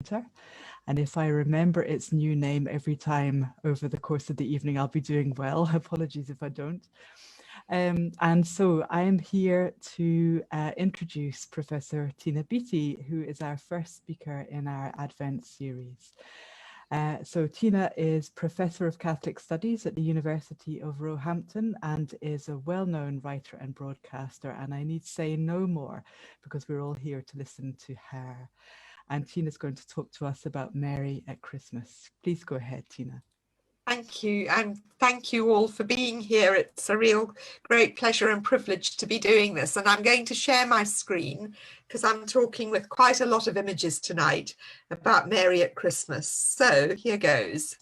Centre. And if I remember its new name every time over the course of the evening, I'll be doing well. Apologies if I don't. And so I am here to introduce Professor Tina Beattie, who is our first speaker in our Advent series. So Tina is Professor of Catholic Studies at the University of Roehampton and is a well-known writer and broadcaster. And I need say no more because we're all here to listen to her. And Tina's going to talk to us about Mary at Christmas. Please go ahead, Tina. Thank you, and thank you all for being here. It's a real great pleasure and privilege to be doing this. And I'm going to share my screen because I'm talking with quite a lot of images tonight about Mary at Christmas. So here goes.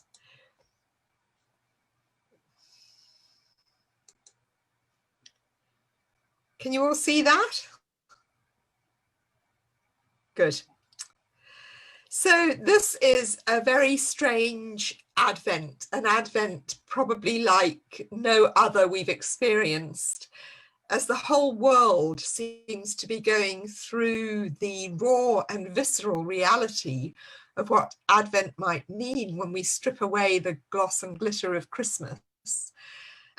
Can you all see that? Good. So this is a very strange Advent, an Advent probably like no other we've experienced, as the whole world seems to be going through the raw and visceral reality of what Advent might mean when we strip away the gloss and glitter of Christmas.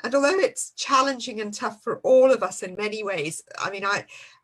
And although it's challenging and tough for all of us in many ways, I mean,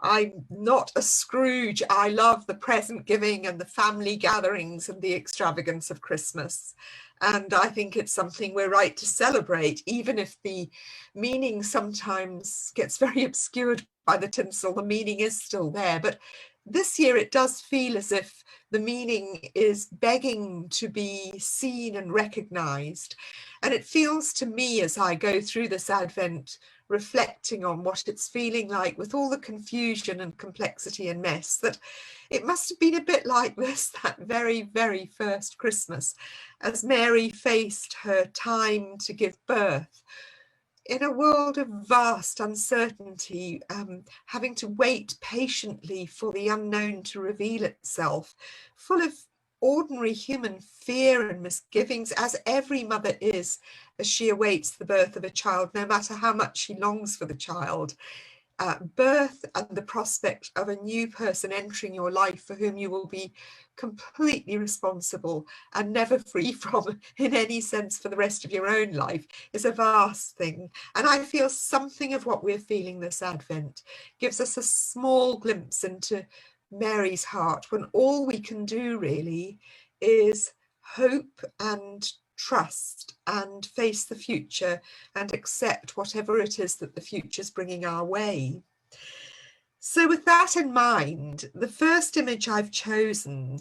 I'm not a Scrooge. I love the present giving and the family gatherings and the extravagance of Christmas. And I think it's something we're right to celebrate, even if the meaning sometimes gets very obscured by the tinsel. The meaning is still there. But this year it does feel as if the meaning is begging to be seen and recognized. And it feels to me as I go through this Advent, reflecting on what it's feeling like with all the confusion and complexity and mess, that it must have been a bit like this that very, very first Christmas, as Mary faced her time to give birth in a world of vast uncertainty, having to wait patiently for the unknown to reveal itself, full of ordinary human fear and misgivings, as every mother is as she awaits the birth of a child, no matter how much she longs for the child. Birth and the prospect of a new person entering your life for whom you will be completely responsible and never free from in any sense for the rest of your own life is a vast thing. And I feel something of what we're feeling this Advent gives us a small glimpse into Mary's heart, when all we can do really is hope and trust and face the future and accept whatever it is that the future's bringing our way. So with that in mind, the first image I've chosen,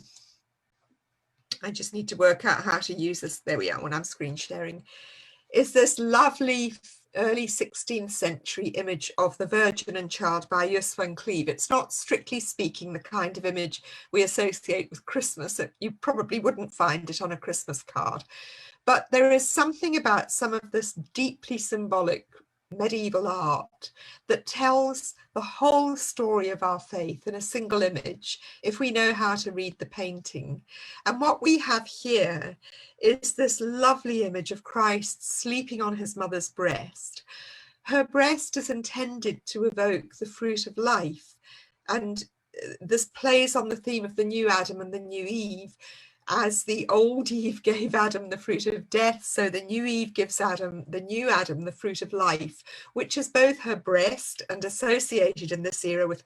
I just need to work out how to use this, there we are, when I'm screen sharing, is this lovely early 16th century image of the Virgin and Child by Gus van Cleve. It's not strictly speaking the kind of image we associate with Christmas. You probably wouldn't find it on a Christmas card. But there is something about some of this deeply symbolic medieval art that tells the whole story of our faith in a single image, if we know how to read the painting. And what we have here is this lovely image of Christ sleeping on his mother's breast. Her breast is intended to evoke the fruit of life. And this plays on the theme of the new Adam and the new Eve. As the old Eve gave Adam the fruit of death, so the new Eve gives the new Adam, the fruit of life, which is both her breast and associated in this era with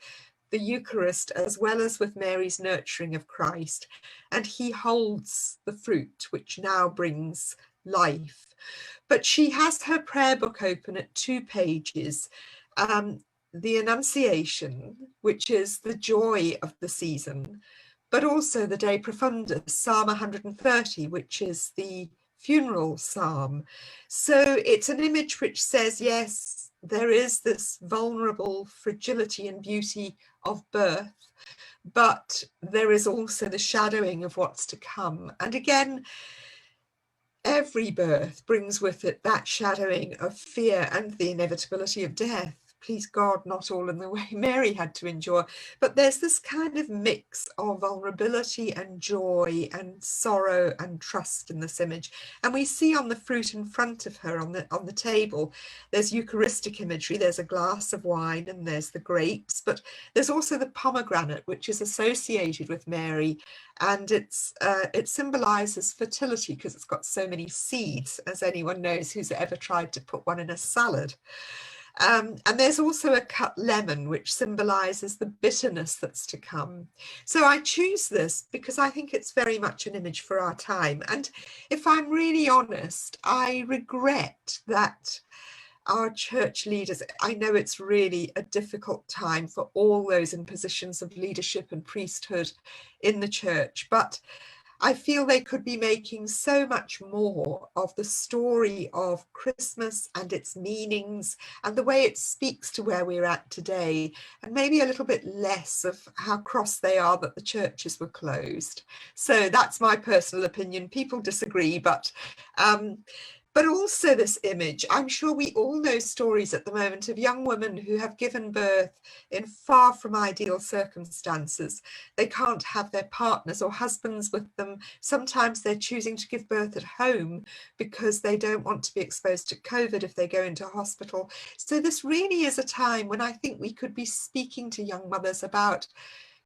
the Eucharist, as well as with Mary's nurturing of Christ. And he holds the fruit, which now brings life. But she has her prayer book open at 2 pages. The Annunciation, which is the joy of the season, but also the De Profundis, Psalm 130, which is the funeral psalm. So it's an image which says, yes, there is this vulnerable fragility and beauty of birth, but there is also the shadowing of what's to come. And again, every birth brings with it that shadowing of fear and the inevitability of death. please God, not all in the way Mary had to endure, but there's this kind of mix of vulnerability and joy and sorrow and trust in this image. And we see on the fruit in front of her on the table, there's Eucharistic imagery, there's a glass of wine and there's the grapes, but there's also the pomegranate, which is associated with Mary, and it symbolizes fertility because it's got so many seeds, as anyone knows who's ever tried to put one in a salad. And there's also a cut lemon, which symbolizes the bitterness that's to come. So I choose this because I think it's very much an image for our time. And if I'm really honest, I regret that our church leaders, I know it's really a difficult time for all those in positions of leadership and priesthood in the church, but I feel they could be making so much more of the story of Christmas and its meanings and the way it speaks to where we're at today, and maybe a little bit less of how cross they are that the churches were closed. So that's my personal opinion. People disagree, but also this image, I'm sure we all know stories at the moment of young women who have given birth in far from ideal circumstances. They can't have their partners or husbands with them. Sometimes they're choosing to give birth at home because they don't want to be exposed to COVID if they go into hospital. So this really is a time when I think we could be speaking to young mothers about,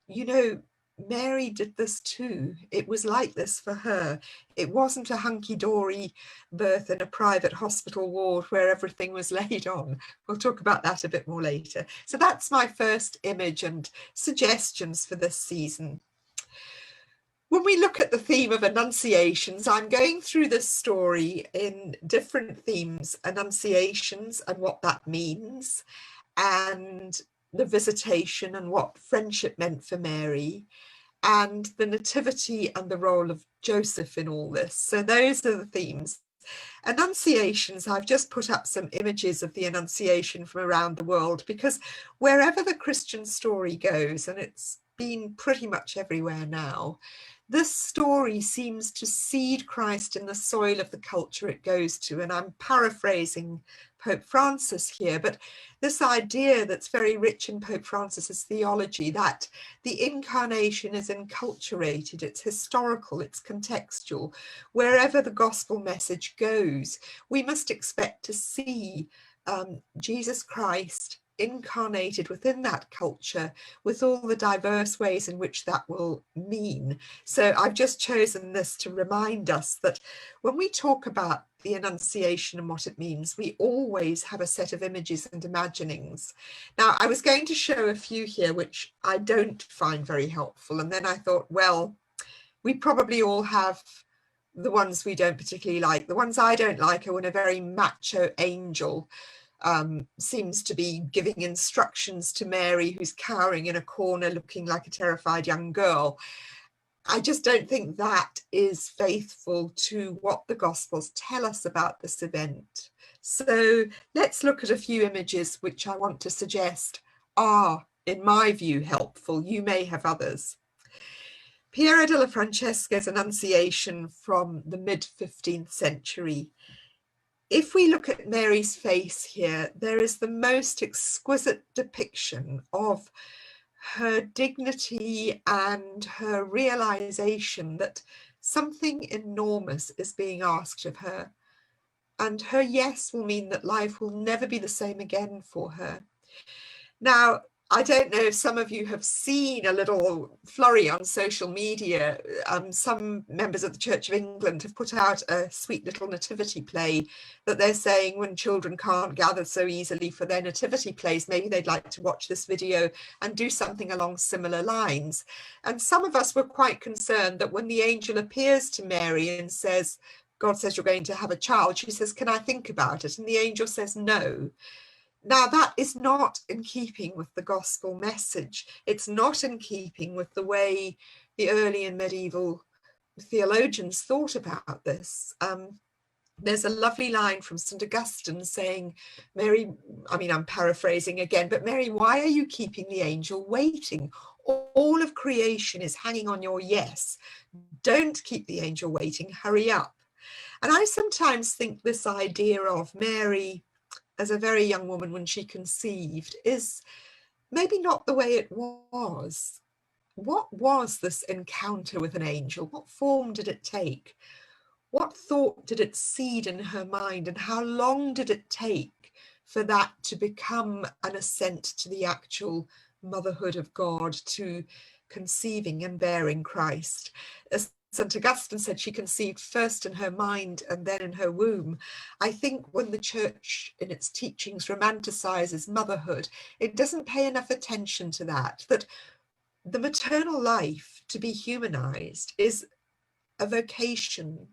you know, Mary did this too. It was like this for her. It wasn't a hunky-dory birth in a private hospital ward where everything was laid on. We'll talk about that a bit more later. So that's my first image and suggestions for this season. When we look at the theme of Annunciations, I'm going through this story in different themes: Annunciations and what that means, and the visitation and what friendship meant for Mary, and the nativity and the role of Joseph in all this. So those are the themes. Annunciations, I've just put up some images of the Annunciation from around the world, because wherever the Christian story goes, and it's been pretty much everywhere now, this story seems to seed Christ in the soil of the culture it goes to. And I'm paraphrasing Pope Francis here, but this idea that's very rich in Pope Francis's theology, that the incarnation is enculturated, it's historical, it's contextual. Wherever the gospel message goes, we must expect to see Jesus Christ incarnated within that culture, with all the diverse ways in which that will mean. So I've just chosen this to remind us that when we talk about the Annunciation and what it means, we always have a set of images and imaginings. Now, I was going to show a few here which I don't find very helpful, and then I thought, well, we probably all have the ones we don't particularly like. The ones I don't like are when a very macho angel seems to be giving instructions to Mary, who's cowering in a corner looking like a terrified young girl. I just don't think that is faithful to what the Gospels tell us about this event. So let's look at a few images which I want to suggest are, in my view, helpful. You may have others. Piero della Francesca's Annunciation from the mid-15th century. If we look at Mary's face here, there is the most exquisite depiction of her dignity and her realization that something enormous is being asked of her. And her yes will mean that life will never be the same again for her. Now, I don't know if some of you have seen a little flurry on social media. Some members of the Church of England have put out a sweet little nativity play that they're saying when children can't gather so easily for their nativity plays, maybe they'd like to watch this video and do something along similar lines. And some of us were quite concerned that when the angel appears to Mary and says, God says you're going to have a child, she says, can I think about it? And the angel says no. Now, that is not in keeping with the gospel message. It's not in keeping with the way the early and medieval theologians thought about this. There's a lovely line from St. Augustine saying, Mary, I mean, I'm paraphrasing again, but Mary, why are you keeping the angel waiting? All of creation is hanging on your yes. Don't keep the angel waiting, hurry up. And I sometimes think this idea of Mary as a very young woman when she conceived is maybe not the way it was. What was this encounter with an angel? What form did it take? What thought did it seed in her mind, and how long did it take for that to become an ascent to the actual motherhood of God, to conceiving and bearing Christ? As St. Augustine said, she conceived first in her mind and then in her womb. I think when the church in its teachings romanticizes motherhood, it doesn't pay enough attention to that the maternal life, to be humanized, is a vocation.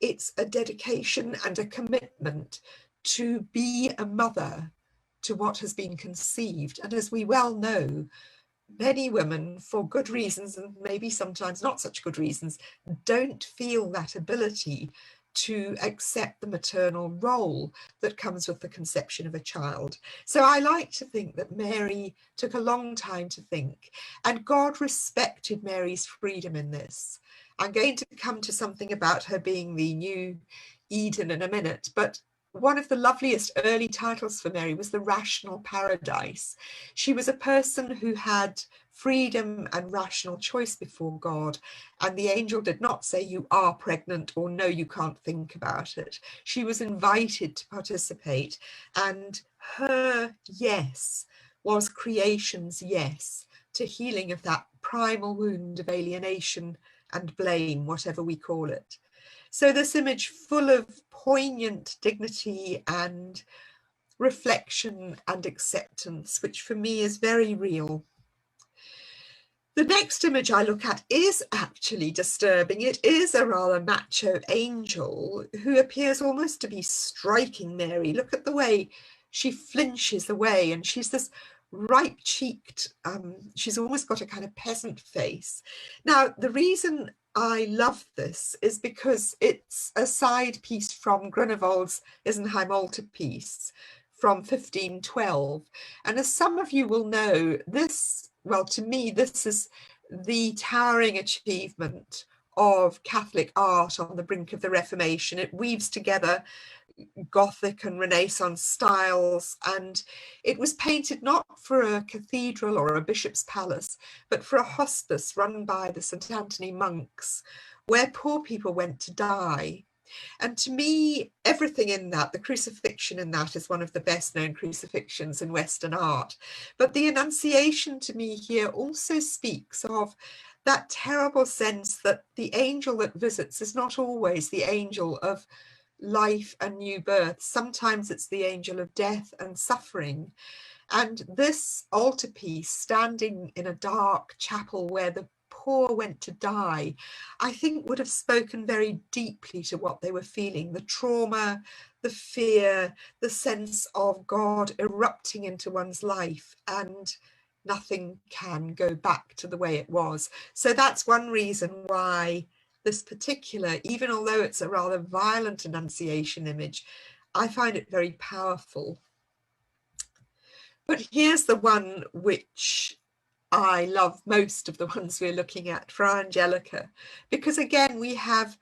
It's a dedication and a commitment to be a mother to what has been conceived. And as we well know, many women, for good reasons and maybe sometimes not such good reasons, don't feel that ability to accept the maternal role that comes with the conception of a child. So I like to think that Mary took a long time to think, and God respected Mary's freedom in this. I'm going to come to something about her being the new Eden in a minute, but one of the loveliest early titles for Mary was the Rational Paradise. She was a person who had freedom and rational choice before God, and the angel did not say you are pregnant or no, you can't think about it. She was invited to participate, and her yes was creation's yes to healing of that primal wound of alienation and blame, whatever we call it. So this image, full of poignant dignity and reflection and acceptance, which for me is very real. The next image I look at is actually disturbing. It is a rather macho angel who appears almost to be striking Mary. Look at the way she flinches away, and she's this ripe-cheeked, she's almost got a kind of peasant face. Now, the reason I love this is because it's a side piece from Grunewald's Isenheim altarpiece from 1512. And as some of you will know, this, well, to me, this is the towering achievement of Catholic art on the brink of the Reformation. It weaves together Gothic and Renaissance styles, and it was painted not for a cathedral or a bishop's palace, but for a hospice run by the St. Anthony monks, where poor people went to die. And to me, everything in that, the crucifixion in that, is one of the best known crucifixions in Western art. But the Annunciation to me here also speaks of that terrible sense that the angel that visits is not always the angel of life and new birth. Sometimes it's the angel of death and suffering. And this altarpiece, standing in a dark chapel where the poor went to die, I think would have spoken very deeply to what they were feeling, the trauma, the fear, the sense of God erupting into one's life, and nothing can go back to the way it was. So that's one reason why this particular, even although it's a rather violent Annunciation image, I find it very powerful. But here's the one which I love most of the ones we're looking at, for Angelica, because again, we have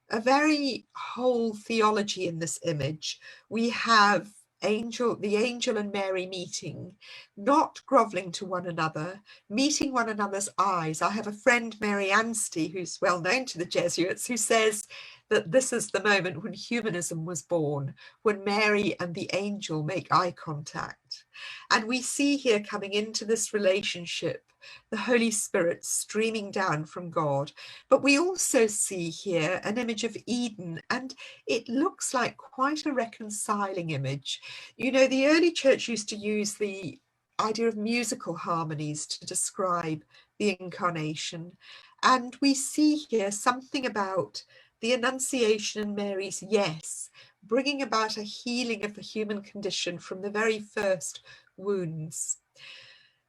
a very whole theology in this image. We have the angel and Mary meeting, not groveling to one another, meeting one another's eyes. I have a friend, Mary Anstey, who's well known to the Jesuits, who says that this is the moment when humanism was born, when Mary and the angel make eye contact. And we see here, coming into this relationship, the Holy Spirit streaming down from God. But we also see here an image of Eden, and it looks like quite a reconciling image. You know, the early church used to use the idea of musical harmonies to describe the incarnation. And we see here something about the Annunciation and Mary's yes, bringing about a healing of the human condition from the very first wounds.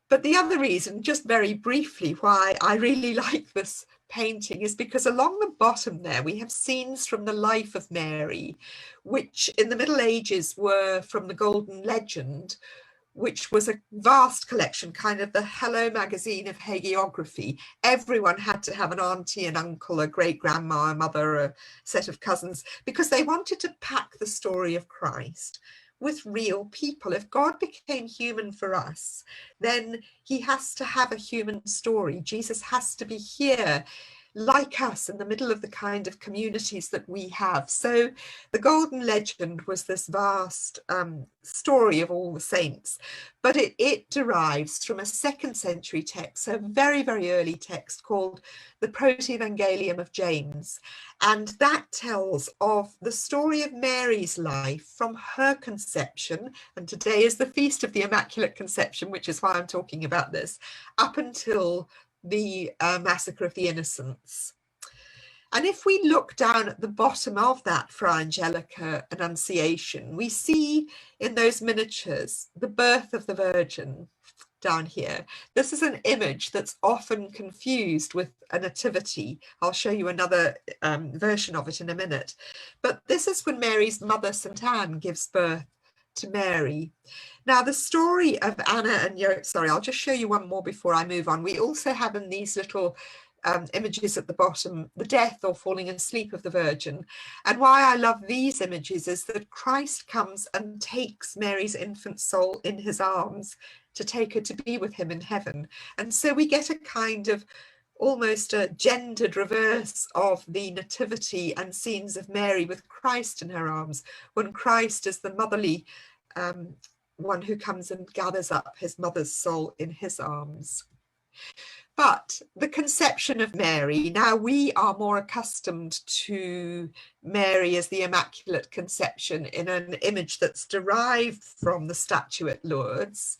But the other reason, just very briefly, why I really like this painting is because along the bottom there we have scenes from the life of Mary, which in the Middle Ages were from the Golden Legend, which was a vast collection, kind of the Hello magazine of hagiography. Everyone had to have an auntie, an uncle, a great-grandma, a mother, a set of cousins, because they wanted to pack the story of Christ with real people. If God became human for us, then he has to have a human story. Jesus has to be here like us in the middle of the kind of communities that we have. So the Golden Legend was this vast story of all the saints, but it derives from a 2nd century text, a very, very early text called the Proto-Evangelium of James. And that tells of the story of Mary's life from her conception, and today is the Feast of the Immaculate Conception, which is why I'm talking about this, up until the Massacre of the Innocents. And if we look down at the bottom of that Fra Angelica Annunciation, we see in those miniatures the birth of the Virgin down here. This is an image that's often confused with a nativity. I'll show you another version of it in a minute. But this is when Mary's mother, St. Anne, gives birth to Mary. Now, the story of Anna and sorry, I'll just show you one more before I move on. We also have in these little images at the bottom, the death or falling asleep of the Virgin. And why I love these images is that Christ comes and takes Mary's infant soul in his arms to take her to be with him in heaven. And so we get a kind of almost a gendered reverse of the nativity and scenes of Mary with Christ in her arms, when Christ is the motherly one who comes and gathers up his mother's soul in his arms. But the conception of Mary, now we are more accustomed to Mary as the Immaculate Conception in an image that's derived from the statue at Lourdes.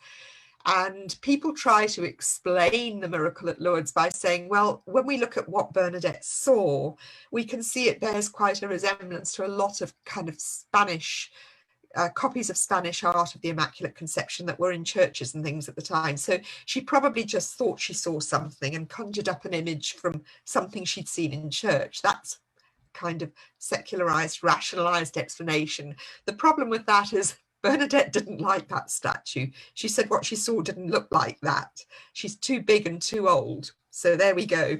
And people try to explain the miracle at Lourdes by saying, well, when we look at what Bernadette saw, we can see it bears quite a resemblance to a lot of kind of Spanish copies of Spanish art of the Immaculate Conception that were in churches and things at the time. So she probably just thought she saw something and conjured up an image from something she'd seen in church. That's kind of secularized, rationalized explanation. The problem with that is Bernadette didn't like that statue. She said what she saw didn't look like that. She's too big and too old. So there we go.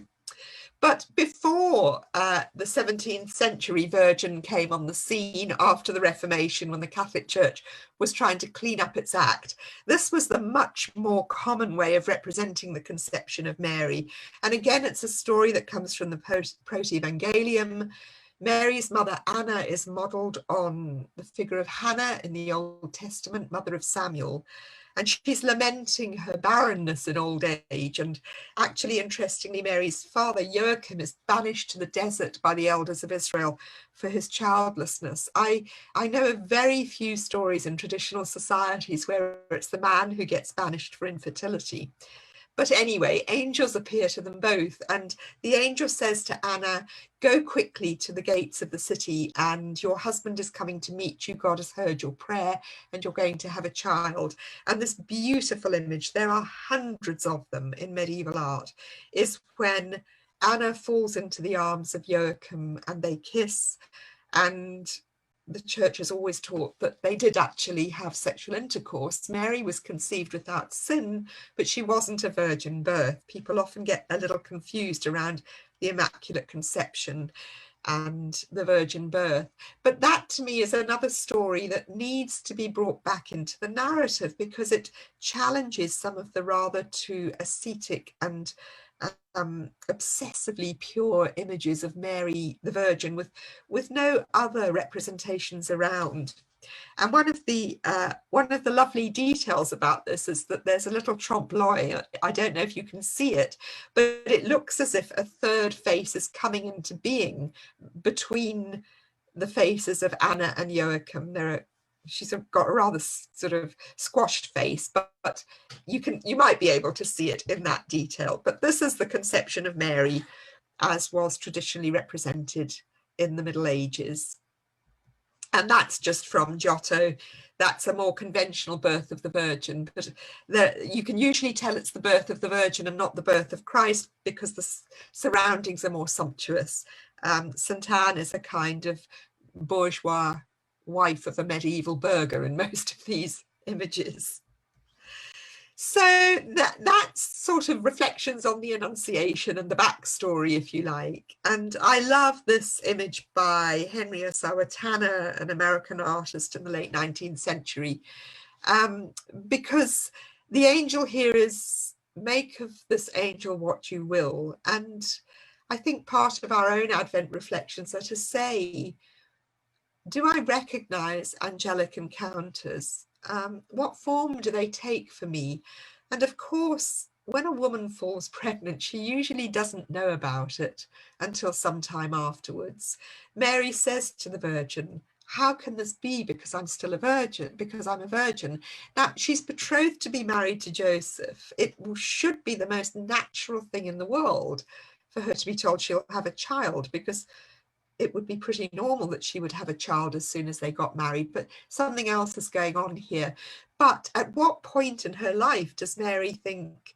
But before the 17th century Virgin came on the scene after the Reformation, when the Catholic Church was trying to clean up its act, this was the much more common way of representing the conception of Mary. And again, it's a story that comes from the Proto-Evangelium. Mary's mother, Anna, is modelled on the figure of Hannah in the Old Testament, mother of Samuel. And she's lamenting her barrenness in old age. And actually, interestingly, Mary's father, Joachim, is banished to the desert by the elders of Israel for his childlessness. I know of very few stories in traditional societies where it's the man who gets banished for infertility. But anyway, angels appear to them both. And the angel says to Anna, go quickly to the gates of the city and your husband is coming to meet you. God has heard your prayer and you're going to have a child. And this beautiful image, there are hundreds of them in medieval art, is when Anna falls into the arms of Joachim and they kiss. And the church has always taught that they did actually have sexual intercourse. Mary was conceived without sin, but she wasn't a virgin birth. People often get a little confused around the Immaculate Conception and the virgin birth. But that to me is another story that needs to be brought back into the narrative because it challenges some of the rather too ascetic and obsessively pure images of Mary the Virgin with no other representations around. And one of the lovely details about this is that there's a little trompe-l'oeil. I don't know if you can see it, but it looks as if a third face is coming into being between the faces of Anna and Joachim. She's got a rather sort of squashed face, but you might be able to see it in that detail. But this is the conception of Mary as was traditionally represented in the Middle Ages. And that's just from Giotto. That's a more conventional birth of the Virgin, but you can usually tell it's the birth of the Virgin and not the birth of Christ because the surroundings are more sumptuous. St. Anne is a kind of bourgeois wife of a medieval burgher in most of these images. So that's sort of reflections on the Annunciation and the backstory, if you like. And I love this image by Henry Ossawa-Tanner, an American artist in the late 19th century, because the angel here is, make of this angel what you will. And I think part of our own Advent reflections are to say, do I recognize angelic encounters? What form do they take for me? And of course, when a woman falls pregnant, she usually doesn't know about it until some time afterwards. Mary says to the Virgin, how can this be? Because I'm still a virgin, because I'm a virgin. Now, she's betrothed to be married to Joseph. It should be the most natural thing in the world for her to be told she'll have a child, because it would be pretty normal that she would have a child as soon as they got married, but something else is going on here. But at what point in her life does Mary think,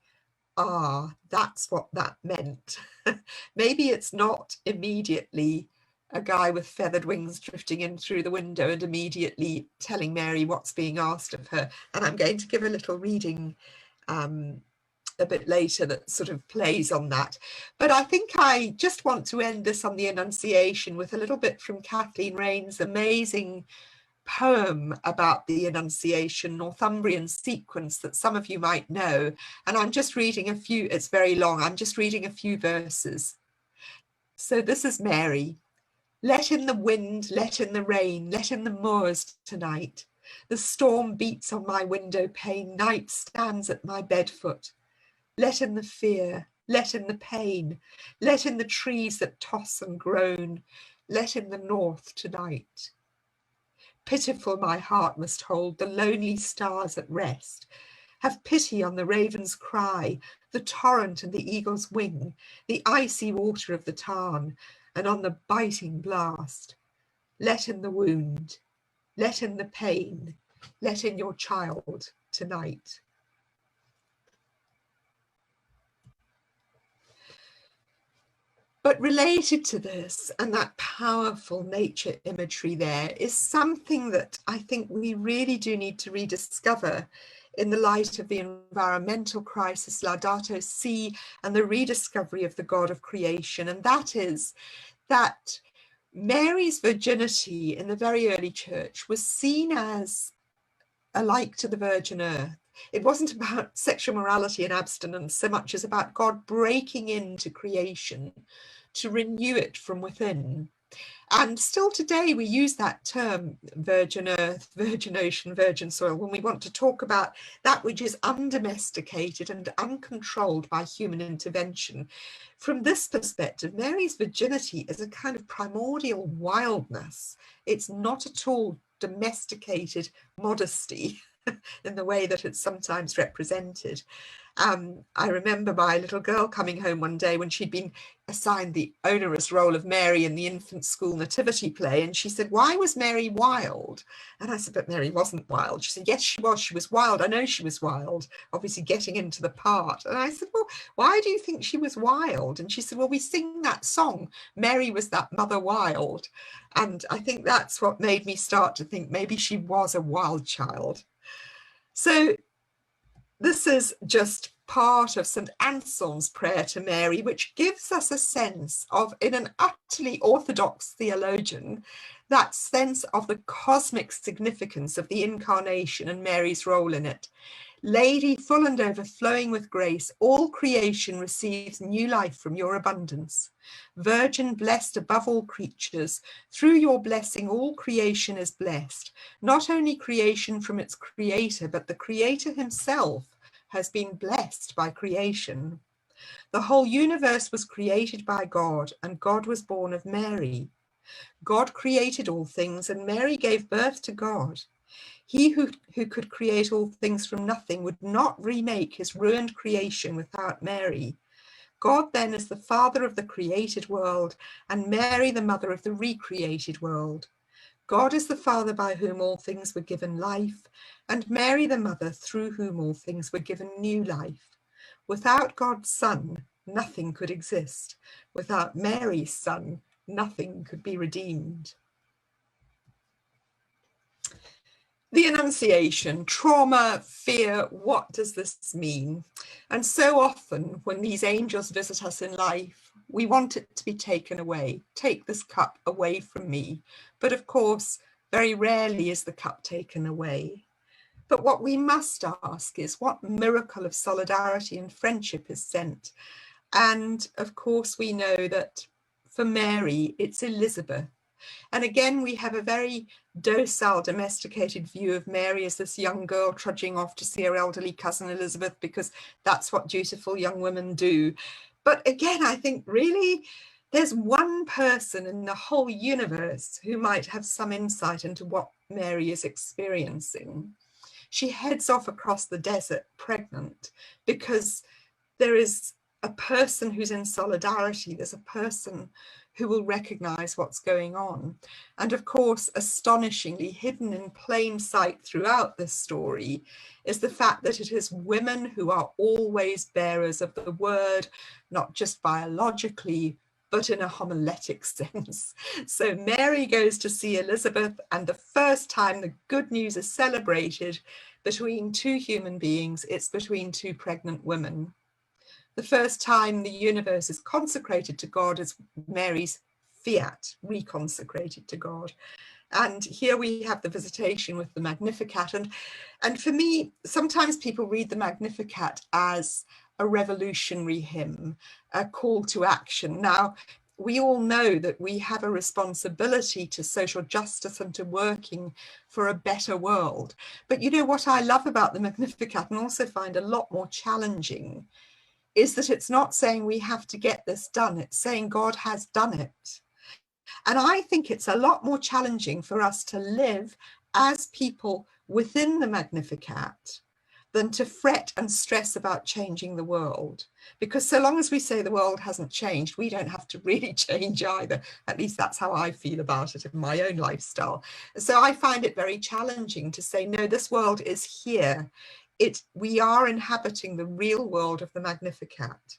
that's what that meant? Maybe it's not immediately a guy with feathered wings drifting in through the window and immediately telling Mary what's being asked of her. And I'm going to give a little reading a bit later that sort of plays on that. But I think I just want to end this on the Annunciation with a little bit from Kathleen Rain's amazing poem about the Annunciation, Northumbrian sequence, that some of you might know. And I'm just reading a few, it's very long, I'm just reading a few verses. So this is Mary. Let in the wind, let in the rain, let in the moors tonight. The storm beats on my window pane, night stands at my bed foot. Let in the fear, let in the pain, let in the trees that toss and groan, let in the north tonight. Pitiful my heart must hold the lonely stars at rest. Have pity on the raven's cry, the torrent and the eagle's wing, the icy water of the tarn, and on the biting blast. Let in the wound, let in the pain, let in your child tonight. But related to this and that powerful nature imagery there is something that I think we really do need to rediscover in the light of the environmental crisis, Laudato Si, and the rediscovery of the God of creation. And that is that Mary's virginity in the very early church was seen as alike to the virgin earth. It wasn't about sexual morality and abstinence so much as about God breaking into creation to renew it from within. And still today we use that term, virgin earth, virgin ocean, virgin soil, when we want to talk about that which is undomesticated and uncontrolled by human intervention. From this perspective, Mary's virginity is a kind of primordial wildness. It's not at all domesticated modesty in the way that it's sometimes represented. I remember my little girl coming home one day when she'd been assigned the onerous role of Mary in the infant school nativity play, and she said, why was Mary wild? And I said, but Mary wasn't wild. She said, yes, she was wild. I know she was wild, obviously getting into the part. And I said, well, why do you think she was wild? And she said, well, we sing that song, Mary was that mother wild. And I think that's what made me start to think maybe she was a wild child. So this is just part of St. Anselm's prayer to Mary, which gives us a sense of, in an utterly orthodox theologian, that sense of the cosmic significance of the incarnation and Mary's role in it. Lady, full and overflowing with grace, all creation receives new life from your abundance. Virgin, blessed above all creatures, through your blessing all creation is blessed. Not only creation from its creator, but the creator himself has been blessed by creation. The whole universe was created by God, and God was born of Mary. God created all things, and Mary gave birth to God. He who could create all things from nothing would not remake his ruined creation without Mary. God then is the father of the created world, and Mary the mother of the recreated world. God is the Father by whom all things were given life, and Mary the Mother through whom all things were given new life. Without God's Son, nothing could exist. Without Mary's Son, nothing could be redeemed. The Annunciation, trauma, fear, what does this mean? And so often when these angels visit us in life, we want it to be taken away. Take this cup away from me. But of course, very rarely is the cup taken away. But what we must ask is, what miracle of solidarity and friendship is sent? And of course, we know that for Mary, it's Elizabeth. And again, we have a very docile, domesticated view of Mary as this young girl trudging off to see her elderly cousin Elizabeth, because that's what dutiful young women do. But again, I think really there's one person in the whole universe who might have some insight into what Mary is experiencing. She heads off across the desert pregnant because there is a person who's in solidarity. There's a person who will recognize what's going on. And of course, astonishingly hidden in plain sight throughout this story is the fact that it is women who are always bearers of the word, not just biologically, but in a homiletic sense. So Mary goes to see Elizabeth, and the first time the good news is celebrated between two human beings, it's between two pregnant women. The first time the universe is consecrated to God is Mary's fiat, reconsecrated to God. And here we have the visitation with the Magnificat. And for me, sometimes people read the Magnificat as a revolutionary hymn, a call to action. Now, we all know that we have a responsibility to social justice and to working for a better world. But you know what I love about the Magnificat, and also find a lot more challenging, is that it's not saying we have to get this done. It's saying God has done it. And I think it's a lot more challenging for us to live as people within the Magnificat than to fret and stress about changing the world. Because so long as we say the world hasn't changed, we don't have to really change either. At least that's how I feel about it in my own lifestyle. So I find it very challenging to say, no, this world is here. We are inhabiting the real world of the Magnificat.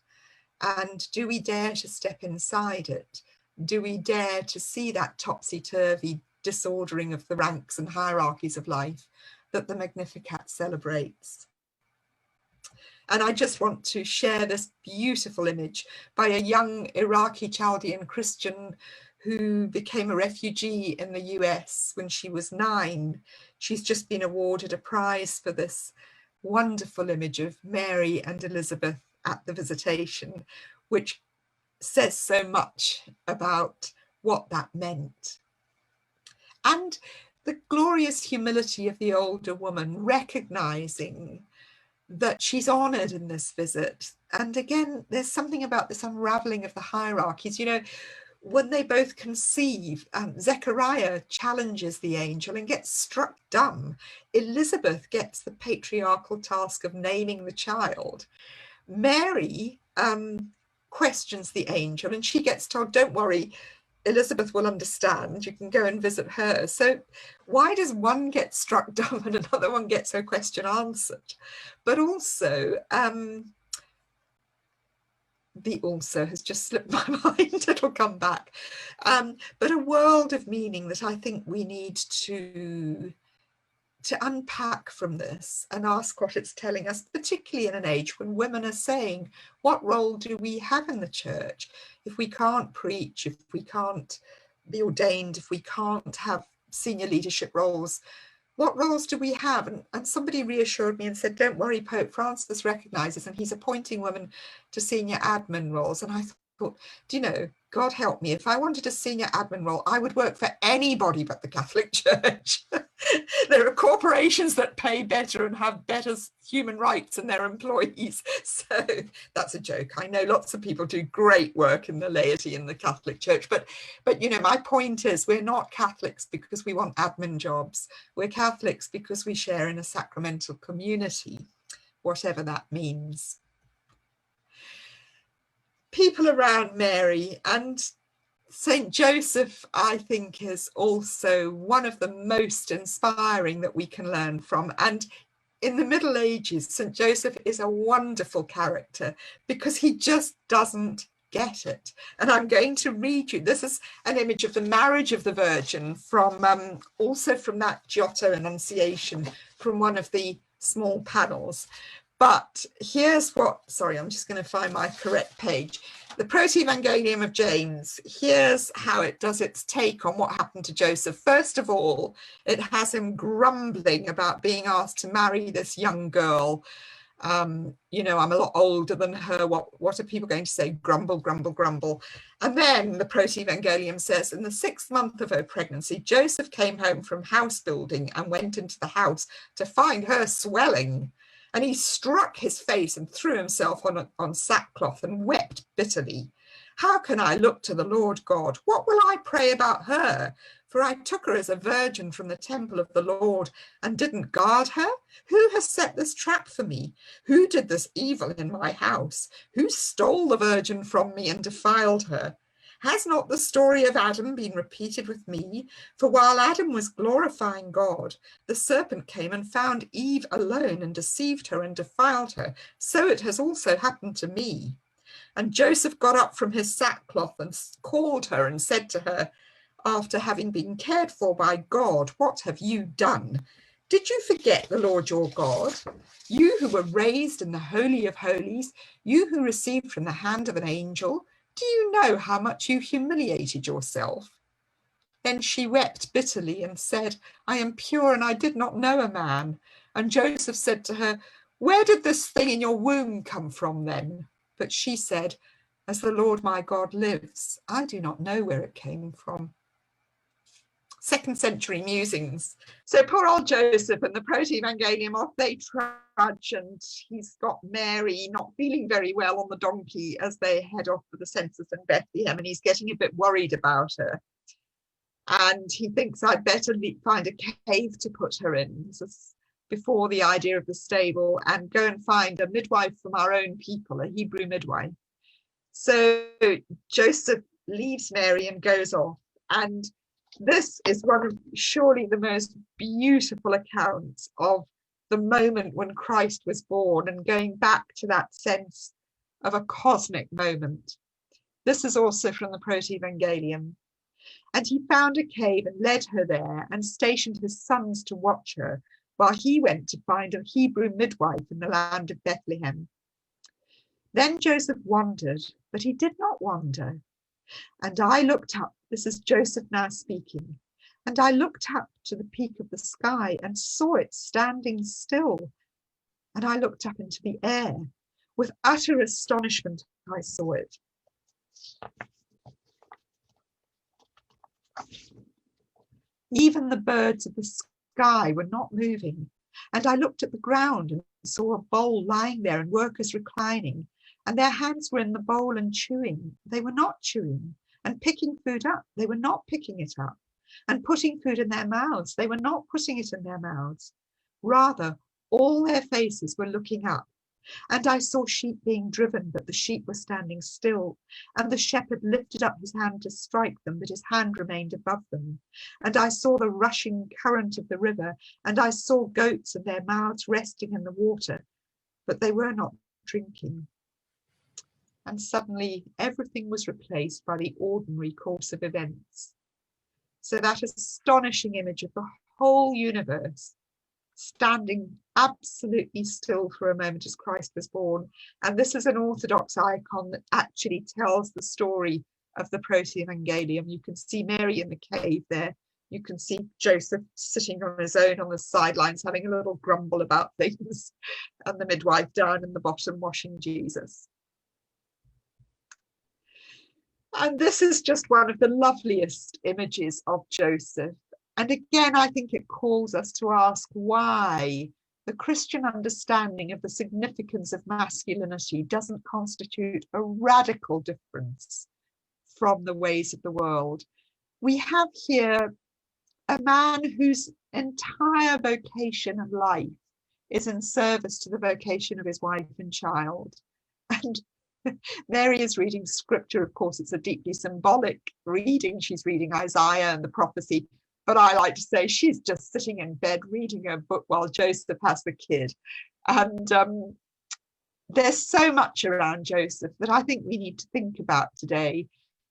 And do we dare to step inside it? Do we dare to see that topsy-turvy disordering of the ranks and hierarchies of life that the Magnificat celebrates? And I just want to share this beautiful image by a young Iraqi Chaldean Christian who became a refugee in the US when she was 9. She's just been awarded a prize for this wonderful image of Mary and Elizabeth at the visitation, which says so much about what that meant. And the glorious humility of the older woman, recognizing that she's honored in this visit. And again, there's something about this unraveling of the hierarchies. You know, when they both conceive, Zechariah challenges the angel and gets struck dumb. Elizabeth gets the patriarchal task of naming the child. Mary questions the angel and she gets told, don't worry, Elizabeth will understand, you can go and visit her. So why does one get struck dumb and another one gets her question answered? But also, the also has just slipped my mind, it'll come back. But a world of meaning that I think we need to unpack from this and ask what it's telling us, particularly in an age when women are saying, what role do we have in the church? If we can't preach, if we can't be ordained, if we can't have senior leadership roles, what roles do we have? And somebody reassured me and said, don't worry, Pope Francis recognizes, and he's appointing women to senior admin roles. And I thought, do you know, God help me, if I wanted a senior admin role, I would work for anybody but the Catholic Church. There are corporations that pay better and have better human rights in their employees. So that's a joke. I know lots of people do great work in the laity in the Catholic Church, but you know, my point is, we're not Catholics because we want admin jobs. We're Catholics because we share in a sacramental community, whatever that means. People around Mary and St. Joseph, I think, is also one of the most inspiring that we can learn from. And in the Middle Ages, St. Joseph is a wonderful character because he just doesn't get it. And I'm going to read you, this is an image of the marriage of the Virgin from also from that Giotto Annunciation, from one of the small panels. But here's what, sorry, I'm just going to find my correct page. The Proto-Evangelium of James, here's how it does its take on what happened to Joseph. First of all, it has him grumbling about being asked to marry this young girl. You know, I'm a lot older than her. What are people going to say? Grumble, grumble, grumble. And then the Proto-Evangelium says, in the 6th month of her pregnancy, Joseph came home from house building and went into the house to find her swelling. And he struck his face and threw himself on sackcloth and wept bitterly. How can I look to the Lord God? What will I pray about her? For I took her as a virgin from the temple of the Lord and didn't guard her. Who has set this trap for me? Who did this evil in my house? Who stole the virgin from me and defiled her? Has not the story of Adam been repeated with me? For while Adam was glorifying God, the serpent came and found Eve alone and deceived her and defiled her. So it has also happened to me. And Joseph got up from his sackcloth and called her and said to her, after having been cared for by God, what have you done? Did you forget the Lord your God? You who were raised in the Holy of Holies, you who received from the hand of an angel, do you know how much you humiliated yourself? Then she wept bitterly and said, I am pure and I did not know a man. And Joseph said to her, where did this thing in your womb come from then? But she said, as the Lord my God lives, I do not know where it came from. 2nd century musings. So poor old Joseph and the Proto-Evangelium, off they trudge, and he's got Mary not feeling very well on the donkey as they head off for the census in Bethlehem, and he's getting a bit worried about her. And he thinks, I'd better find a cave to put her in. This is before the idea of the stable, and go and find a midwife from our own people, a Hebrew midwife. So Joseph leaves Mary and goes off, and this is one of surely the most beautiful accounts of the moment when Christ was born, and going back to that sense of a cosmic moment. This is also from the Proto-Evangelium. And he found a cave and led her there and stationed his sons to watch her, while he went to find a Hebrew midwife in the land of Bethlehem. Then Joseph wondered, but he did not wonder. And I looked up, this is Joseph now speaking, and I looked up to the peak of the sky and saw it standing still. And I looked up into the air. With utter astonishment, I saw it. Even the birds of the sky were not moving. And I looked at the ground and saw a bowl lying there and workers reclining. And their hands were in the bowl and chewing. They were not chewing. And picking food up. They were not picking it up. And putting food in their mouths. They were not putting it in their mouths. Rather, all their faces were looking up. And I saw sheep being driven, but the sheep were standing still. And the shepherd lifted up his hand to strike them, but his hand remained above them. And I saw the rushing current of the river. And I saw goats and their mouths resting in the water, but they were not drinking. And suddenly everything was replaced by the ordinary course of events. So that astonishing image of the whole universe standing absolutely still for a moment as Christ was born. And this is an Orthodox icon that actually tells the story of the Proto-Evangelium. You can see Mary in the cave there. You can see Joseph sitting on his own on the sidelines having a little grumble about things, and the midwife down in the bottom washing Jesus. And this is just one of the loveliest images of Joseph. And again, I think it calls us to ask why the Christian understanding of the significance of masculinity doesn't constitute a radical difference from the ways of the world. We have here a man whose entire vocation of life is in service to the vocation of his wife and child. And Mary is reading scripture. Of course, it's a deeply symbolic reading. She's reading Isaiah and the prophecy. But I like to say she's just sitting in bed reading a book while Joseph has the kid. And there's so much around Joseph that I think we need to think about today.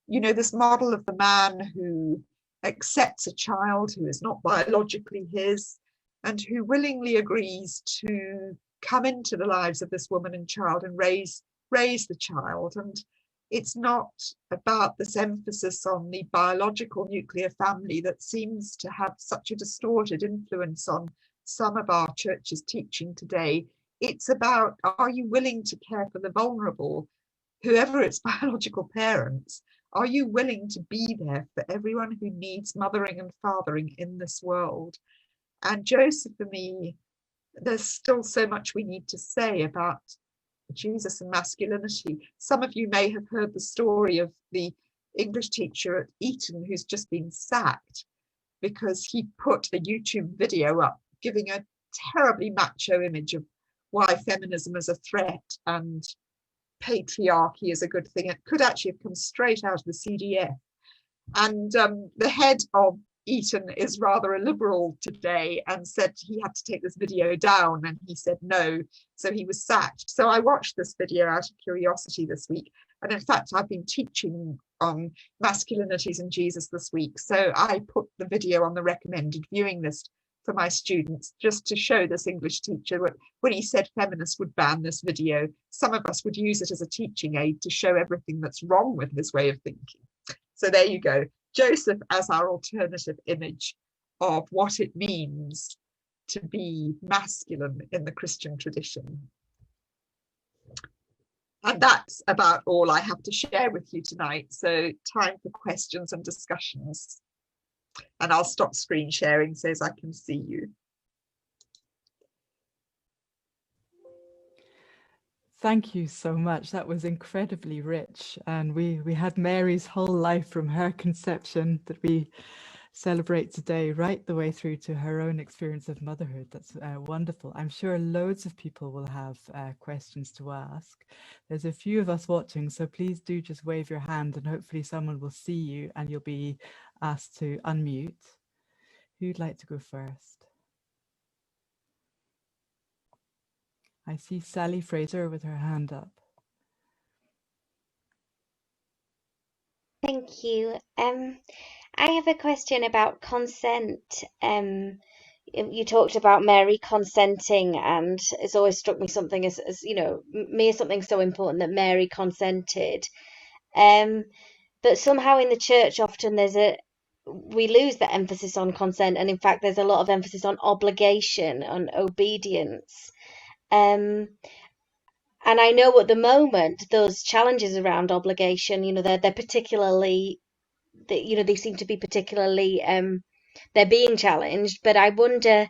You know, this model of the man who accepts a child who is not biologically his and who willingly agrees to come into the lives of this woman and child and raise the child. And it's not about this emphasis on the biological nuclear family that seems to have such a distorted influence on some of our church's teaching today. It's about, are you willing to care for the vulnerable, whoever its biological parents? Are you willing to be there for everyone who needs mothering and fathering in this world? And Joseph, for me, there's still so much we need to say about Jesus and masculinity. Some of you may have heard the story of the English teacher at Eton who's just been sacked because he put a YouTube video up giving a terribly macho image of why feminism is a threat and patriarchy is a good thing. It could actually have come straight out of the CDF. And the head of Eton is rather a liberal today and said he had to take this video down, and he said no, so he was sacked. So I watched this video out of curiosity this week, and in fact I've been teaching on masculinities in Jesus this week, so I put the video on the recommended viewing list for my students just to show this English teacher when he said feminists would ban this video, some of us would use it as a teaching aid to show everything that's wrong with his way of thinking. So there you go. Joseph as our alternative image of what it means to be masculine in the Christian tradition. And that's about all I have to share with you tonight. So time for questions and discussions. And I'll stop screen sharing so as I can see you. Thank you so much. That was incredibly rich. And we had Mary's whole life from her conception that we celebrate today, right the way through to her own experience of motherhood. That's wonderful. I'm sure loads of people will have questions to ask. There's a few of us watching, so please do just wave your hand and hopefully someone will see you and you'll be asked to unmute. Who'd like to go first? I see Sally Fraser with her hand up. Thank you. I have a question about consent. You talked about Mary consenting, and it's always struck me something as you know, me as something so important that Mary consented. But somehow in the church, often we lose the emphasis on consent, and in fact, there's a lot of emphasis on obligation, on obedience. And I know at the moment those challenges around obligation, you know, they're particularly, you know, they seem to be particularly they're being challenged. But I wonder,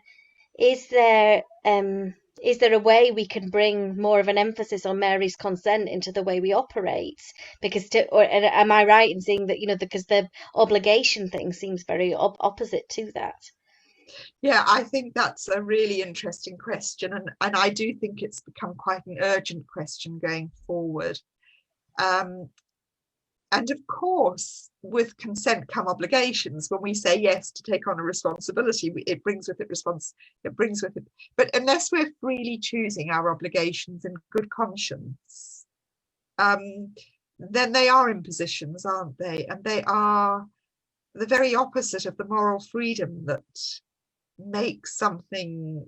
is there a way we can bring more of an emphasis on Mary's consent into the way we operate? Because am I right in saying that, you know, because the obligation thing seems very opposite to that? Yeah, I think that's a really interesting question, and I do think it's become quite an urgent question going forward. And of course, with consent come obligations. When we say yes to take on a responsibility, it brings with it. But unless we're freely choosing our obligations in good conscience, then they are impositions, aren't they? And they are the very opposite of the moral freedom that makes something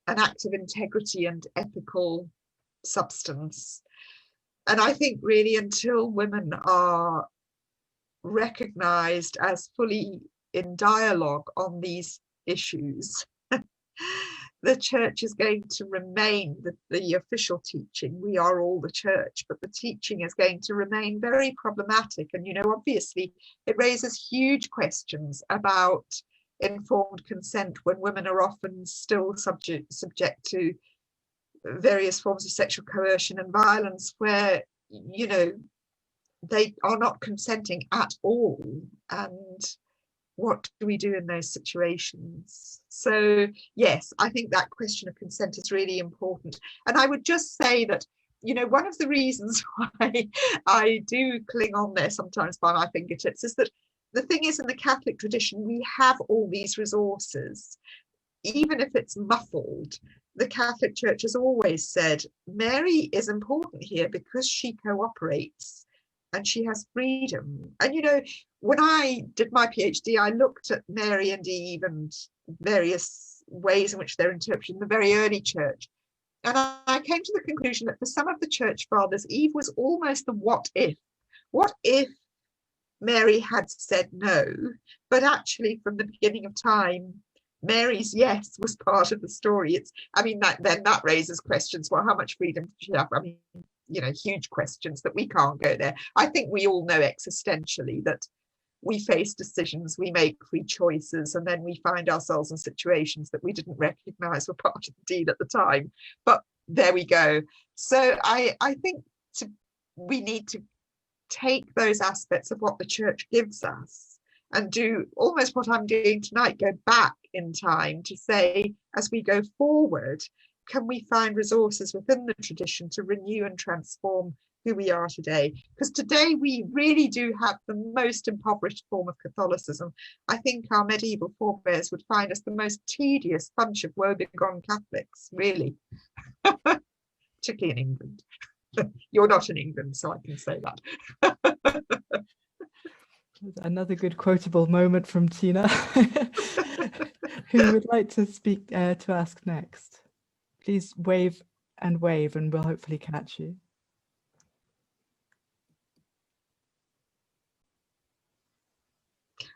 an act of integrity and ethical substance. And I think really until women are recognized as fully in dialogue on these issues, the church is going to remain the official teaching. We are all the church, but the teaching is going to remain very problematic. And, you know, obviously it raises huge questions about informed consent when women are often still subject to various forms of sexual coercion and violence where, you know, they are not consenting at all. And what do we do in those situations? So yes, I think that question of consent is really important. And I would just say that, you know, one of the reasons why I do cling on there sometimes by my fingertips is that the thing is, in the Catholic tradition, we have all these resources, even if it's muffled. the Catholic Church has always said Mary is important here because she cooperates and she has freedom. And, you know, when I did my PhD, I looked at Mary and Eve and various ways in which they're interpreted in the very early church. And I came to the conclusion that for some of the church fathers, Eve was almost the what if. What if Mary had said no, but actually from the beginning of time, Mary's yes was part of the story. It's, I mean, that raises questions. Well, how much freedom did she have? I mean, you know, huge questions that we can't go there. I think we all know existentially that we face decisions, we make free choices, and then we find ourselves in situations that we didn't recognize were part of the deal at the time. But there we go. So I think we need to take those aspects of what the church gives us and do almost what I'm doing tonight, go back in time to say, as we go forward, can we find resources within the tradition to renew and transform who we are today? Because today we really do have the most impoverished form of Catholicism. I think our medieval forebears would find us the most tedious bunch of woebegone Catholics, really, particularly in England. You're not in England, so I can say that. Another good quotable moment from Tina. Who would like to speak, to ask next? Please wave and we'll hopefully catch you.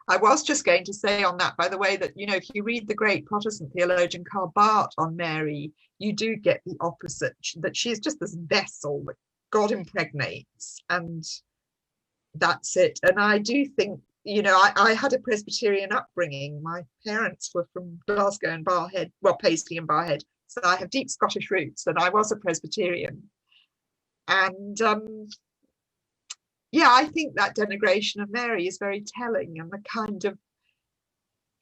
I was just going to say on that, by the way, that, you know, if you read the great Protestant theologian Karl Barth on Mary, you do get the opposite, that she is just this vessel that God impregnates, and that's it. And I do think, you know, I had a Presbyterian upbringing. My parents were from Glasgow and Barrhead, well, Paisley and Barrhead. So I have deep Scottish roots, and I was a Presbyterian. And yeah, I think that denigration of Mary is very telling, and the kind of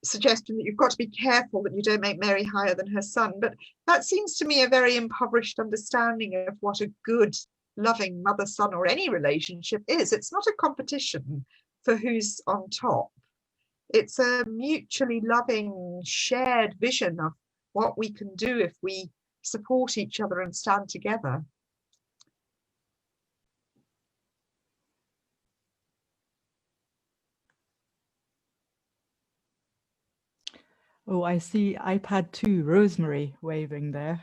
suggestion that you've got to be careful that you don't make Mary higher than her son. But that seems to me a very impoverished understanding of what a good, loving mother-son or any relationship is. It's not a competition for who's on top. It's a mutually loving, shared vision of what we can do if we support each other and stand together. Oh, I see iPad 2, Rosemary waving there.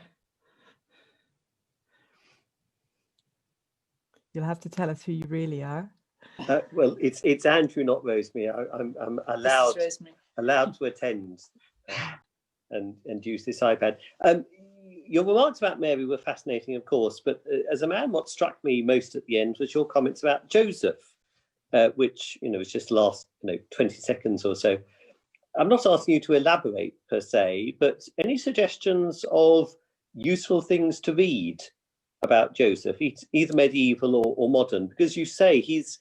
You'll have to tell us who you really are. Well, it's Andrew, not Rosemary. I'm allowed to attend and use this iPad. Your remarks about Mary were fascinating, of course, but as a man, what struck me most at the end was your comments about Joseph, which, you know, was just the last 20 seconds or so. I'm not asking you to elaborate per se, but any suggestions of useful things to read about Joseph, either medieval or modern? Because you say he's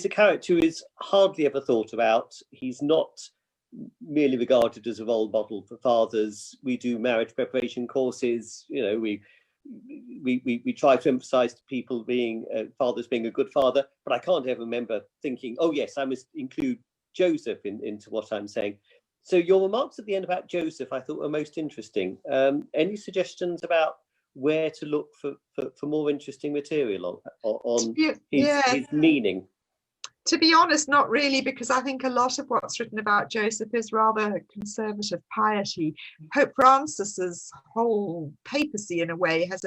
a character who is hardly ever thought about. He's not merely regarded as a role model for fathers. We do marriage preparation courses. You know, we try to emphasize to people being fathers being a good father, but I can't ever remember thinking, oh yes, I must include Joseph into what I'm saying. So your remarks at the end about Joseph I thought were most interesting. Any suggestions about where to look for more interesting material on his meaning? To be honest, not really, because I think a lot of what's written about Joseph is rather conservative piety. Pope Francis's whole papacy, in a way, has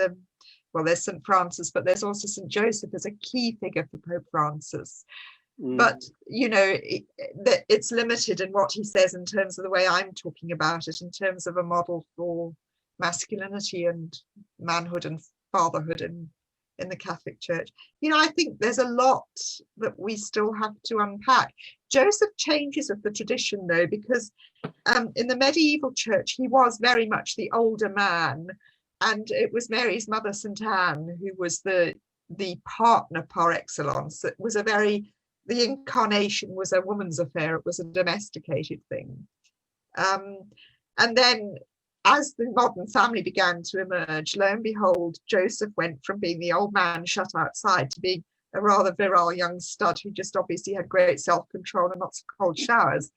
well, there's St. Francis, but there's also St. Joseph as a key figure for Pope Francis. But, you know, it's limited in what he says in terms of the way I'm talking about it, in terms of a model for masculinity and manhood and fatherhood in the Catholic Church. You know, I think there's a lot that we still have to unpack. Joseph changes with the tradition, though, because in the medieval church, he was very much the older man, and it was Mary's mother, St. Anne, who was the partner par excellence. It was the incarnation was a woman's affair. It was a domesticated thing. And then as the modern family began to emerge, lo and behold, Joseph went from being the old man shut outside to being a rather virile young stud who just obviously had great self-control and lots of cold showers.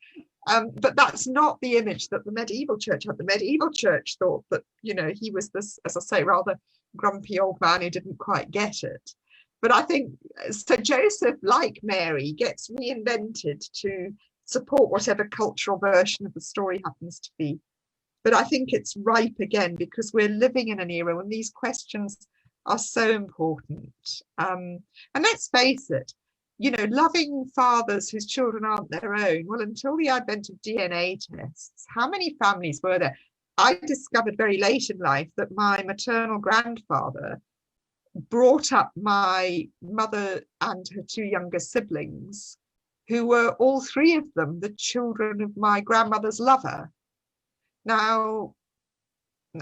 But that's not the image that the medieval church had. The medieval church thought that, you know, he was this, as I say, rather grumpy old man who didn't quite get it. But I think so Joseph, like Mary, gets reinvented to support whatever cultural version of the story happens to be. But I think it's ripe again because we're living in an era when these questions are so important. And let's face it, you know, loving fathers whose children aren't their own. Well, until the advent of DNA tests, how many families were there? I discovered very late in life that my maternal grandfather brought up my mother and her two younger siblings, who were all three of them the children of my grandmother's lover. Now,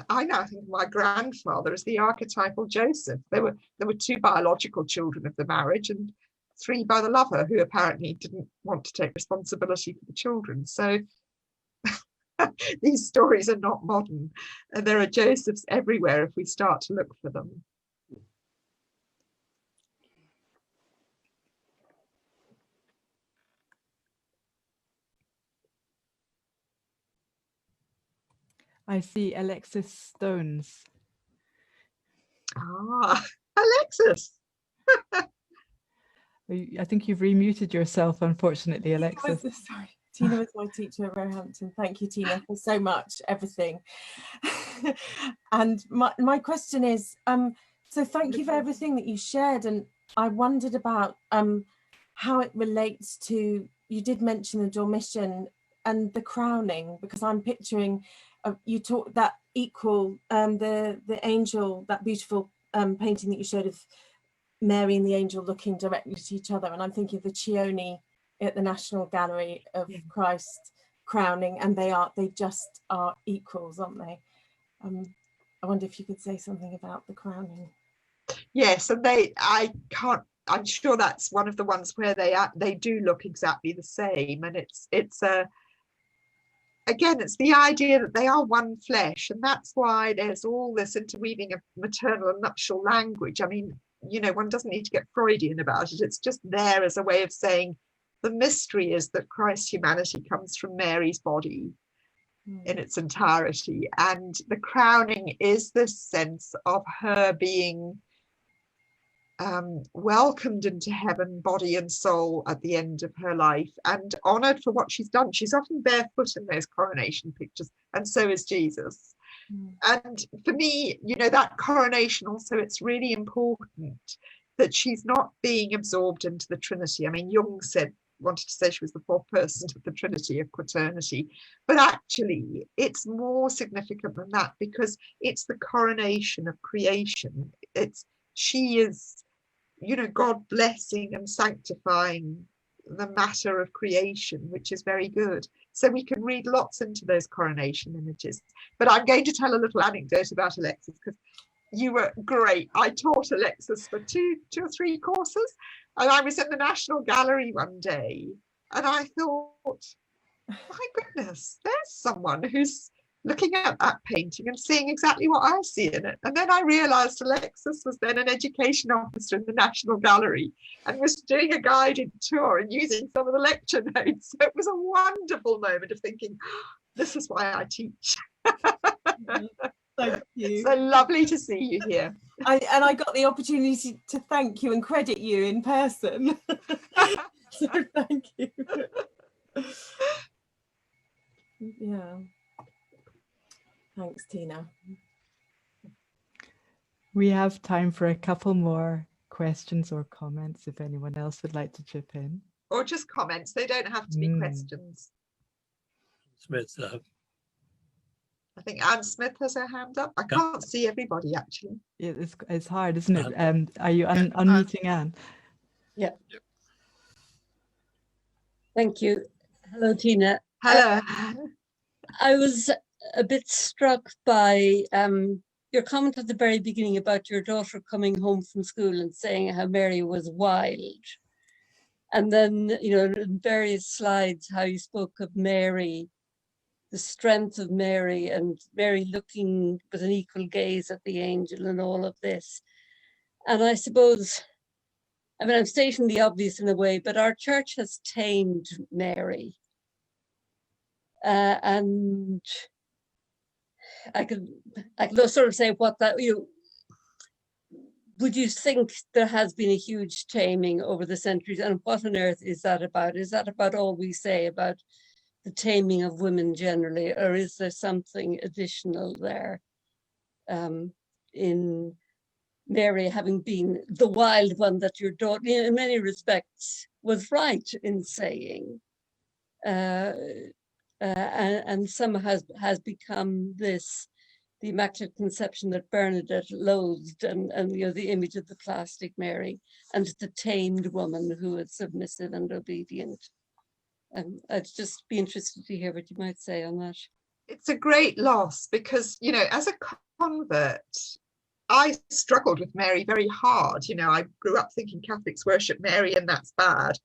I now think of my grandfather as the archetypal Joseph. There were two biological children of the marriage and three by the lover, who apparently didn't want to take responsibility for the children. So these stories are not modern, and there are Josephs everywhere if we start to look for them. I see Alexis Stones. Ah, Alexis. I think you've remuted yourself, unfortunately, Alexis. Sorry, Tina was my teacher at Roehampton. Thank you, Tina, for so much, everything. And my question is, so thank you for everything that you shared. And I wondered about how it relates to, you did mention the Dormition and the crowning, because I'm picturing, you talk that equal, the angel, that beautiful painting that you showed of Mary and the angel looking directly at each other, and I'm thinking of the Chione at the National Gallery of Christ crowning, and they just are equals, aren't they? I wonder if you could say something about the crowning. Yes, and I'm sure that's one of the ones where they do look exactly the same, and it's again, it's the idea that they are one flesh, and that's why there's all this interweaving of maternal and nuptial language. I mean, you know, one doesn't need to get Freudian about it. It's just there as a way of saying the mystery is that Christ's humanity comes from Mary's body in its entirety. And the crowning is this sense of her being welcomed into heaven, body and soul, at the end of her life, and honoured for what she's done. She's often barefoot in those coronation pictures, and so is Jesus. And for me, you know, that coronation also, it's really important that she's not being absorbed into the Trinity. I mean, Jung wanted to say she was the fourth person of the Trinity of quaternity, but actually it's more significant than that, because it's the coronation of creation. She is, you know, God blessing and sanctifying the matter of creation, which is very good. So we can read lots into those coronation images. But I'm going to tell a little anecdote about Alexis, because you were great. I taught Alexis for two or three courses, and I was in the National Gallery one day, and I thought, my goodness, there's someone who's looking at that painting and seeing exactly what I see in it. And then I realized Alexis was then an education officer in the National Gallery and was doing a guided tour and using some of the lecture notes. So it was a wonderful moment of thinking, this is why I teach. Thank you. So lovely to see you here. I got the opportunity to thank you and credit you in person. So thank you. Yeah. Thanks, Tina. We have time for a couple more questions or comments if anyone else would like to chip in. Or just comments, they don't have to be questions. Smith, I think Anne Smith has her hand up. I can't see everybody, actually. It's hard, isn't it? Are you unmuting Anne? Yeah. Thank you. Hello, Tina. Hello. I was a bit struck by your comment at the very beginning about your daughter coming home from school and saying how Mary was wild. And then, you know, in various slides, how you spoke of Mary, the strength of Mary, and Mary looking with an equal gaze at the angel and all of this. And I suppose, I mean, I'm stating the obvious in a way, but our church has tamed Mary. and I can sort of say what that, would you think there has been a huge taming over the centuries, and what on earth is that about? Is that about all we say about the taming of women generally, or is there something additional there in Mary having been the wild one that your daughter, in many respects, was right in saying, and somehow has become this, the Immaculate Conception that Bernadette loathed, and the image of the plastic Mary and the tamed woman who is submissive and obedient. I'd just be interested to hear what you might say on that. It's a great loss because, as a convert, I struggled with Mary very hard. I grew up thinking Catholics worship Mary and that's bad.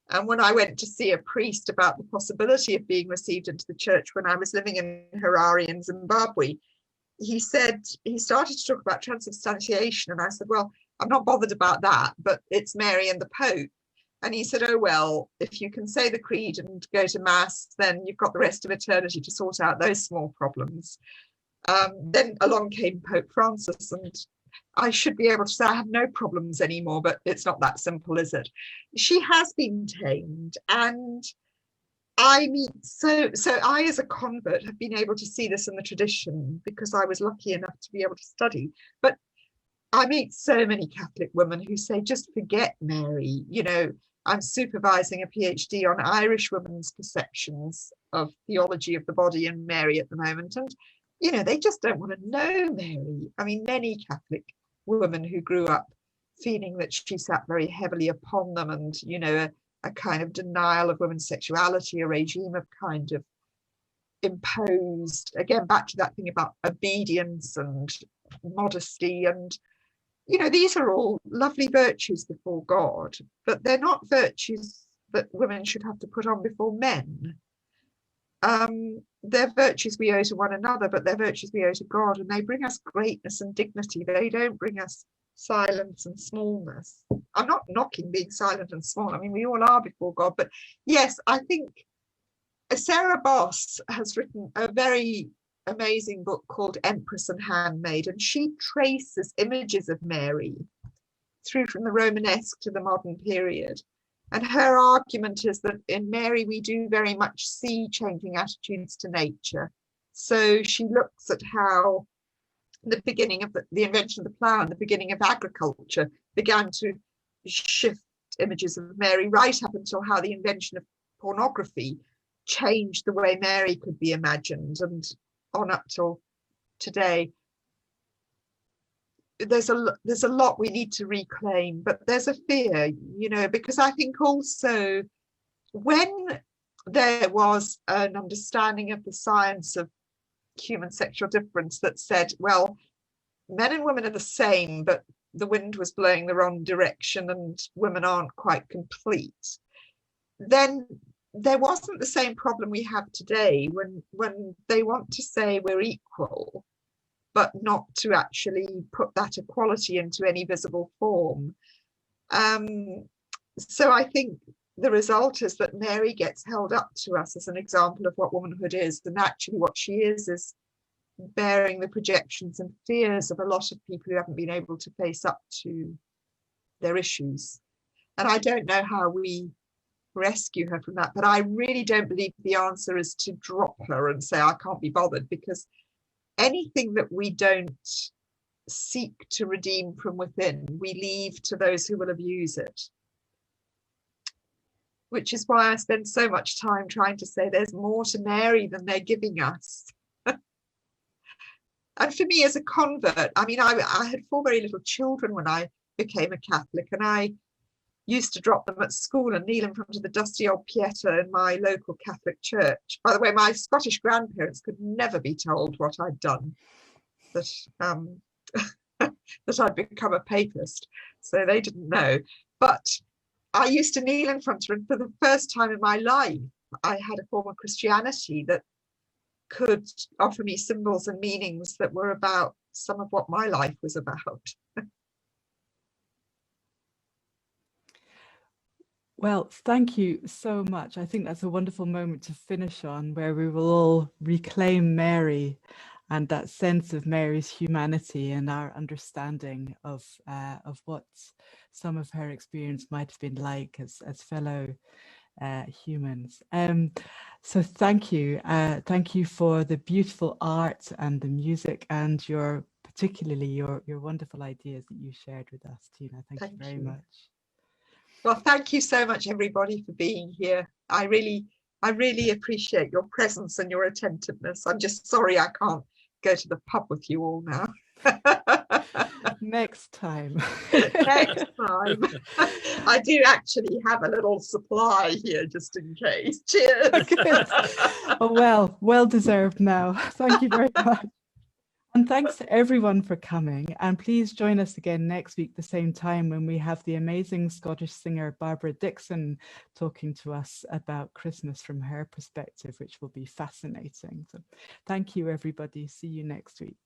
And when I went to see a priest about the possibility of being received into the church when I was living in Harare in Zimbabwe, he started to talk about transubstantiation. And I said, well, I'm not bothered about that, but it's Mary and the Pope. And he said, oh, well, if you can say the creed and go to mass, then you've got the rest of eternity to sort out those small problems. Then along came Pope Francis, and I should be able to say I have no problems anymore, but it's not that simple, is it? She has been tamed, and I as a convert have been able to see this in the tradition because I was lucky enough to be able to study. But I meet so many Catholic women who say, just forget Mary. I'm supervising a PhD on Irish women's perceptions of theology of the body and Mary at the moment. And, they just don't want to know Mary. I mean, many Catholic women who grew up feeling that she sat very heavily upon them and, a kind of denial of women's sexuality, a regime of kind of imposed, again, back to that thing about obedience and modesty. And, these are all lovely virtues before God, but they're not virtues that women should have to put on before men. They're virtues we owe to one another, but they're virtues we owe to God, and they bring us greatness and dignity. They don't bring us silence and smallness. I'm not knocking being silent and small. I mean, we all are before God, but yes, I think Sarah Boss has written a very amazing book called Empress and Handmaid, and she traces images of Mary through from the Romanesque to the modern period. And her argument is that in Mary, we do very much see changing attitudes to nature. So she looks at how the beginning of the invention of the plough and the beginning of agriculture began to shift images of Mary, right up until how the invention of pornography changed the way Mary could be imagined, and on up till today. There's a lot we need to reclaim, but there's a fear, because I think also when there was an understanding of the science of human sexual difference that said, well, men and women are the same, but the wind was blowing the wrong direction and women aren't quite complete, then there wasn't the same problem we have today when they want to say we're equal, but not to actually put that equality into any visible form. So I think the result is that Mary gets held up to us as an example of what womanhood is, and actually what she is bearing the projections and fears of a lot of people who haven't been able to face up to their issues. And I don't know how we rescue her from that, but I really don't believe the answer is to drop her and say I can't be bothered, because anything that we don't seek to redeem from within, we leave to those who will abuse it. Which is why I spend so much time trying to say there's more to Mary than they're giving us. And for me as a convert, I mean, I had 4 very little children when I became a Catholic, and I used to drop them at school and kneel in front of the dusty old Pieta in my local Catholic church. By the way, my Scottish grandparents could never be told what I'd done, that that I'd become a papist, so they didn't know. But I used to kneel in front of her, and for the first time in my life, I had a form of Christianity that could offer me symbols and meanings that were about some of what my life was about. Well, thank you so much. I think that's a wonderful moment to finish on, where we will all reclaim Mary and that sense of Mary's humanity and our understanding of what some of her experience might have been like as fellow humans. So thank you. Thank you for the beautiful art and the music and particularly your wonderful ideas that you shared with us, Tina. Thank you very much. Well, thank you so much, everybody, for being here. I really appreciate your presence and your attentiveness. I'm just sorry I can't go to the pub with you all now. Next time. Next time. I do actually have a little supply here just in case. Cheers. Oh, well deserved now. Thank you very much. And thanks to everyone for coming. And please join us again next week, the same time, when we have the amazing Scottish singer Barbara Dixon talking to us about Christmas from her perspective, which will be fascinating. So thank you, everybody. See you next week.